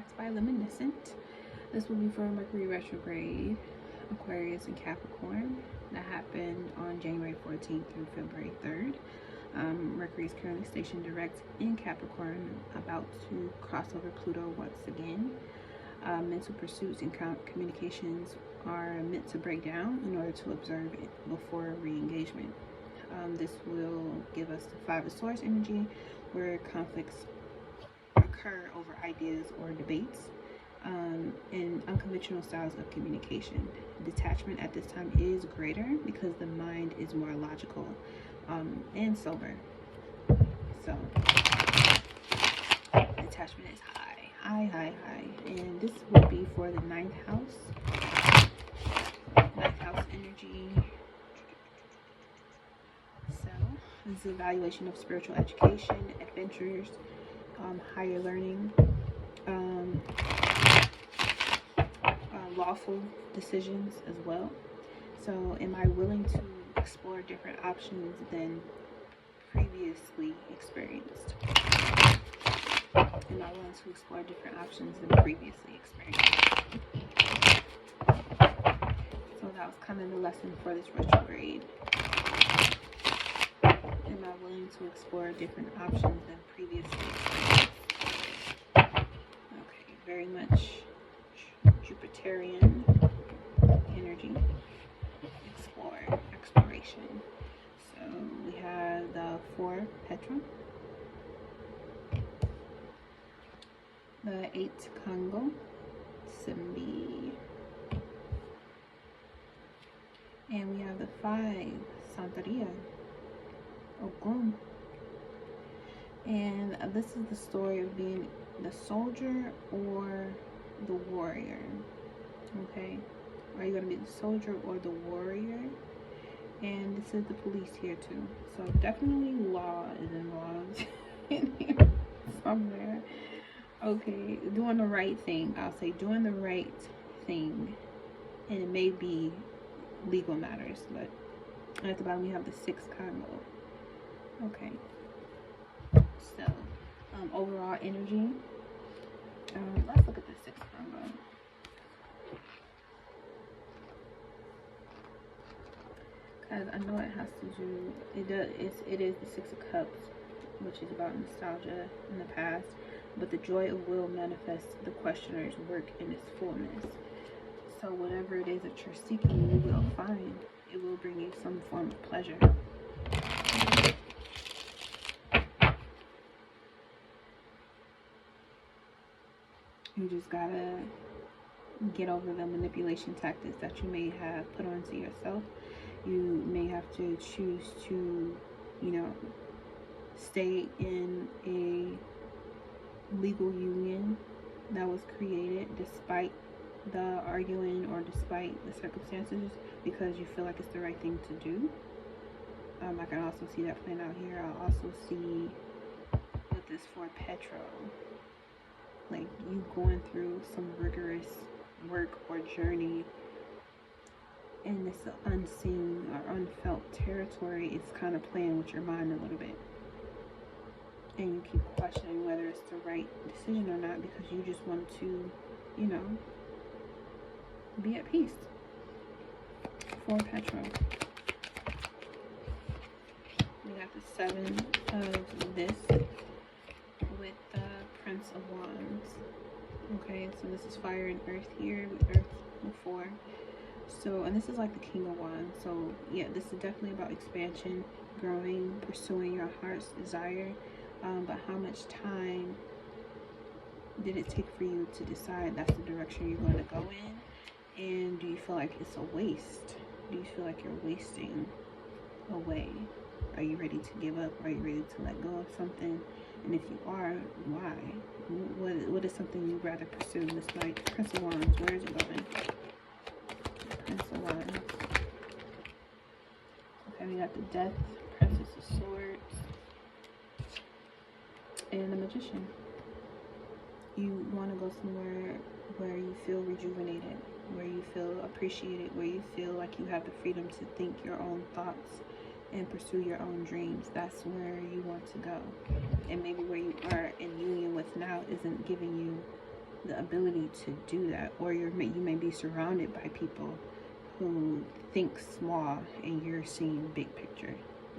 backed by Luminescent. This will be for Mercury retrograde, Aquarius and Capricorn. That happened on January 14th through February 3rd. Mercury is currently stationed direct in Capricorn, about to cross over Pluto once again. Mental pursuits and communications are meant to break down in order to observe it before re-engagement. This will give us the Five of Swords energy, where conflicts occur over ideas or debates, and unconventional styles of communication. Detachment at this time is greater because the mind is more logical and sober. So detachment is high. And this will be for the ninth house. Ninth house energy. So this is evaluation of spiritual education, adventures, higher learning, lawful decisions as well. So am I willing to explore different options than previously experienced? Am I willing to explore different options than previously experienced? So that was kind of the lesson for this retrograde. Am I willing to explore different options than previously experienced? Okay, very much Jupiterian energy. Exploration. So we have the 4 Pietro, the 8 Congo, Simbi, and we have the 5 Santeria, Ogun. And this is the story of being the soldier or the warrior. Okay, are you going to be the soldier or the warrior? And this is the police here too, so definitely law is involved in here somewhere. Okay, doing the right thing. I'll say doing the right thing, and it may be legal matters. But at the bottom we have the 6 Congo. Okay, so overall energy. Let's look at the 6 Congo. Because I know it has to do, it is the 6 of Cups, which is about nostalgia in the past, but the joy of will manifests the questioner's work in its fullness. So whatever it is that you're seeking, you will find. It will bring you some form of pleasure. You just gotta get over the manipulation tactics that you may have put onto yourself. You may have to choose to, stay in a legal union that was created despite the arguing or despite the circumstances, because you feel like it's the right thing to do. I can also see that playing out here. I'll also see with this 4 Pietro, like you going through some rigorous work or journey in this unseen or unfelt territory. It's kind of playing with your mind a little bit, and you keep questioning whether it's the right decision or not, because you just want to, be at peace. 4 Pietro. We got the 7 of this with the Prince of Wands. Okay, so this is fire and earth here, with earth before. So, and this is like the King of Wands. So yeah, this is definitely about expansion, growing, pursuing your heart's desire. But how much time did it take for you to decide that's the direction you're going to go in? And do you feel like it's a waste? Do you feel like you're wasting away? Are you ready to give up? Are you ready to let go of something? And if you are, why? What is something you'd rather pursue? This like Prince of Wands, where is it going? Prince of Wands. Okay, we got the Death, Princess of Swords, and the Magician. You want to go somewhere where you feel rejuvenated, where you feel appreciated, where you feel like you have the freedom to think your own thoughts and pursue your own dreams. That's where you want to go. And maybe where you are in union with now isn't giving you the ability to do that, or you may be surrounded by people who think small and you're seeing big picture.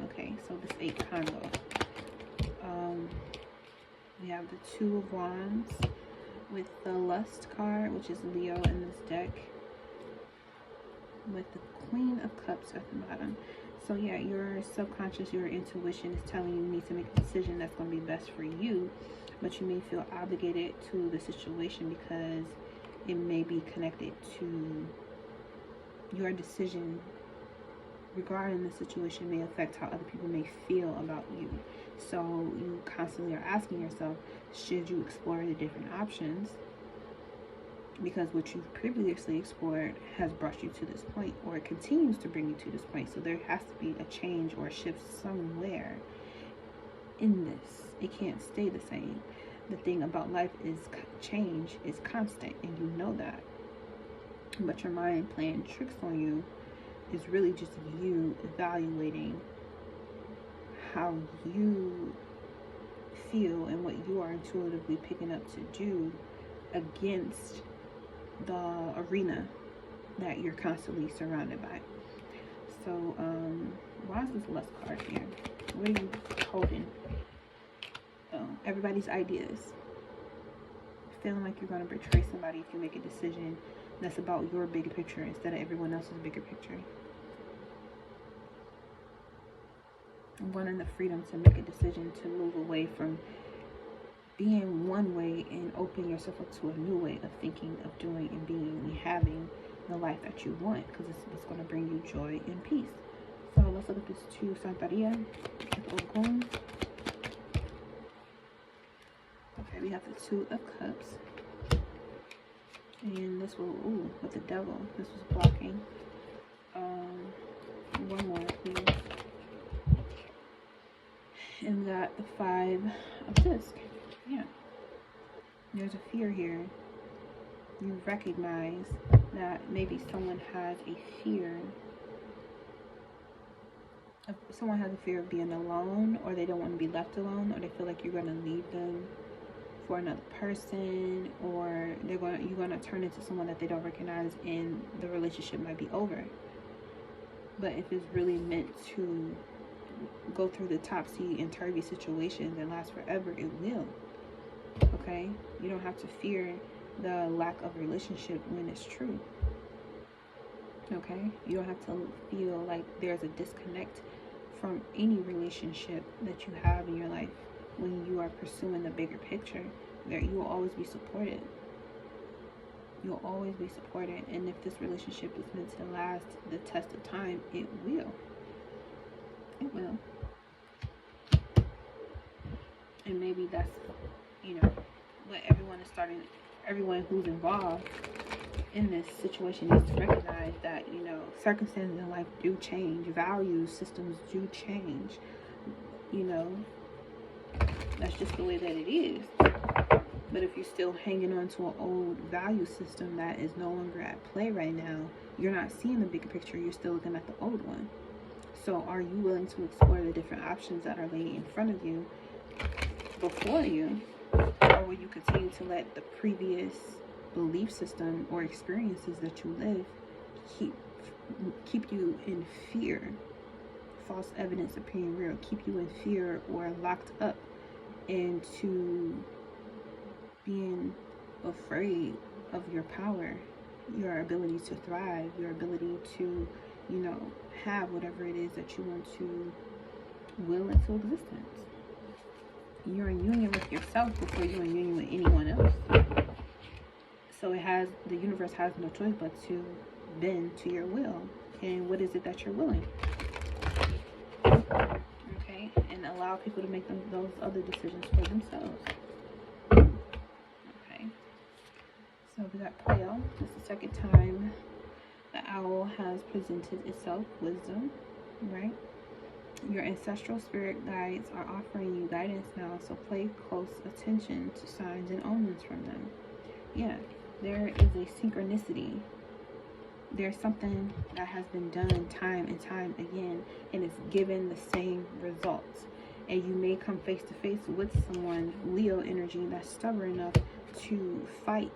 Okay, so this 8 combo. We have the 2 of Wands with the Lust card, which is Leo in this deck, with the Queen of Cups at the bottom. So yeah, your subconscious, your intuition is telling you need to make a decision that's going to be best for you, but you may feel obligated to the situation because it may be connected to your decision regarding the situation may affect how other people may feel about you. So you constantly are asking yourself, should you explore the different options? Because what you've previously explored has brought you to this point, or it continues to bring you to this point. So there has to be a change or a shift somewhere in this. It can't stay the same. The thing about life is change is constant, and you know that. But your mind playing tricks on you is really just you evaluating how you feel and what you are intuitively picking up to do against the arena that you're constantly surrounded by. So why is this Lust card here? What are you holding? Oh, everybody's ideas. Feeling like you're going to betray somebody if you make a decision that's about your bigger picture instead of everyone else's bigger picture. Wanting the freedom to make a decision to move away from being one way and open yourself up to a new way of thinking, of doing, and being, and having the life that you want, because it's what's going to bring you joy and peace. So let's look at this 2 Santeria with Ogun. Okay, we have the 2 of Cups. And this will, ooh, with the Devil, this was blocking. One more, please. And got the 5 of Disc. Yeah. There's a fear here. You recognize that maybe someone has a fear. Someone has a fear of being alone, or they don't want to be left alone, or they feel like you're going to leave them for another person, or you're going to turn into someone that they don't recognize, and the relationship might be over. But if it's really meant to go through the topsy and turvy situations and last forever, it will. Okay, you don't have to fear the lack of relationship when it's true. Okay, you don't have to feel like there's a disconnect from any relationship that you have in your life when you are pursuing the bigger picture. There, you will always be supported. You'll always be supported, and if this relationship is meant to last the test of time, it will. It will. And maybe that's, what everyone who's involved in this situation needs to recognize, that, circumstances in life do change, values, systems do change. That's just the way that it is. But if you're still hanging on to an old value system that is no longer at play right now, you're not seeing the bigger picture, you're still looking at the old one. So are you willing to explore the different options that are laid in front of you before you? Or will you continue to let the previous belief system or experiences that you live keep you in fear? False evidence appearing real, keep you in fear or locked up into being afraid of your power, your ability to thrive, your ability to, have whatever it is that you want to will into existence. You're in union with yourself before you're in union with anyone else. So the universe has no choice but to bend to your will. And what is it that you're willing? Okay, and allow people to make those other decisions for themselves. Okay, so we got Playo. This is the second time the owl has presented itself. Wisdom, right? Your ancestral spirit guides are offering you guidance now, so pay close attention to signs and omens from them. Yeah, there is a synchronicity. There's something that has been done time and time again, and it's given the same results. And you may come face to face with someone, Leo energy, that's stubborn enough to fight.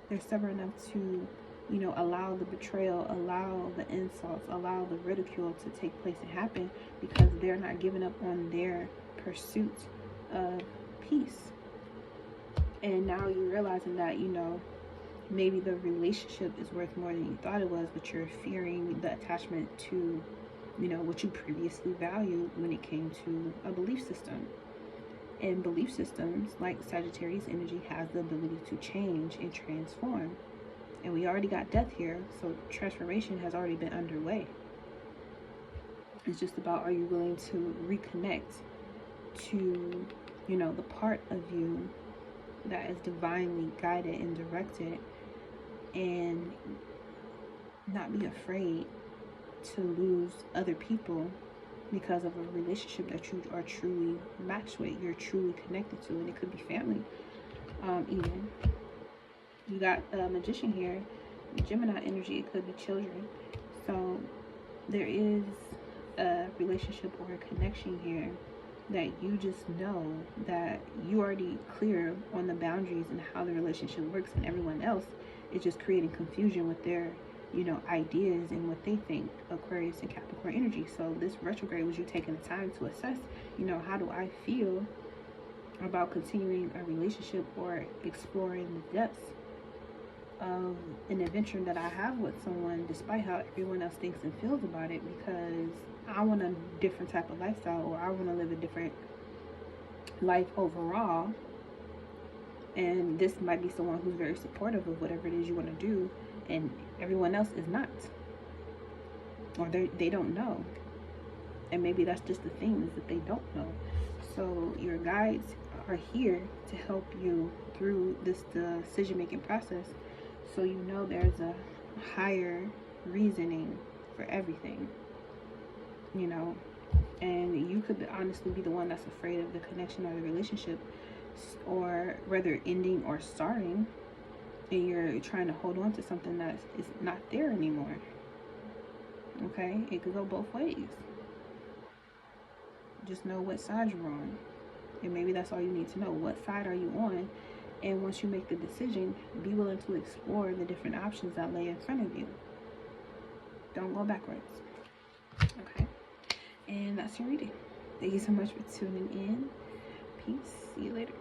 They're stubborn enough to, you know, allow the betrayal, allow the insults, allow the ridicule to take place and happen, because they're not giving up on their pursuit of peace. And now you're realizing that, you know, maybe the relationship is worth more than you thought it was, but you're fearing the attachment to, you know, what you previously valued when it came to a belief system. And belief systems, like Sagittarius energy, has the ability to change and transform. And we already got death here, so transformation has already been underway. It's just about, are you willing to reconnect to, you know, the part of you that is divinely guided and directed, and not be afraid to lose other people because of a relationship that you are truly matched with, you're truly connected to. And it could be family. Even you got a magician here, Gemini energy, it could be children. So there is a relationship or a connection here that you just know that you already clear on the boundaries and how the relationship works, and everyone else is just creating confusion with their, you know, ideas and what they think, Aquarius and Capricorn energy. So this retrograde was you taking the time to assess, you know, how do I feel about continuing a relationship or exploring the depths of an adventure that I have with someone, despite how everyone else thinks and feels about it, because I want a different type of lifestyle, or I want to live a different life overall. And this might be someone who's very supportive of whatever it is you want to do, and everyone else is not, or they don't know. And maybe that's just the thing, is that they don't know. So your guides are here to help you through this decision-making process, so you know there's a higher reasoning for everything, you know. And you could honestly be the one that's afraid of the connection or the relationship, or whether ending or starting, and you're trying to hold on to something that is not there anymore. Okay, it could go both ways. Just know what side you're on, and maybe that's all you need to know. What side are you on? And once you make the decision, be willing to explore the different options that lay in front of you. Don't go backwards. Okay, and that's your reading. Thank you so much for tuning in. Peace. See you later.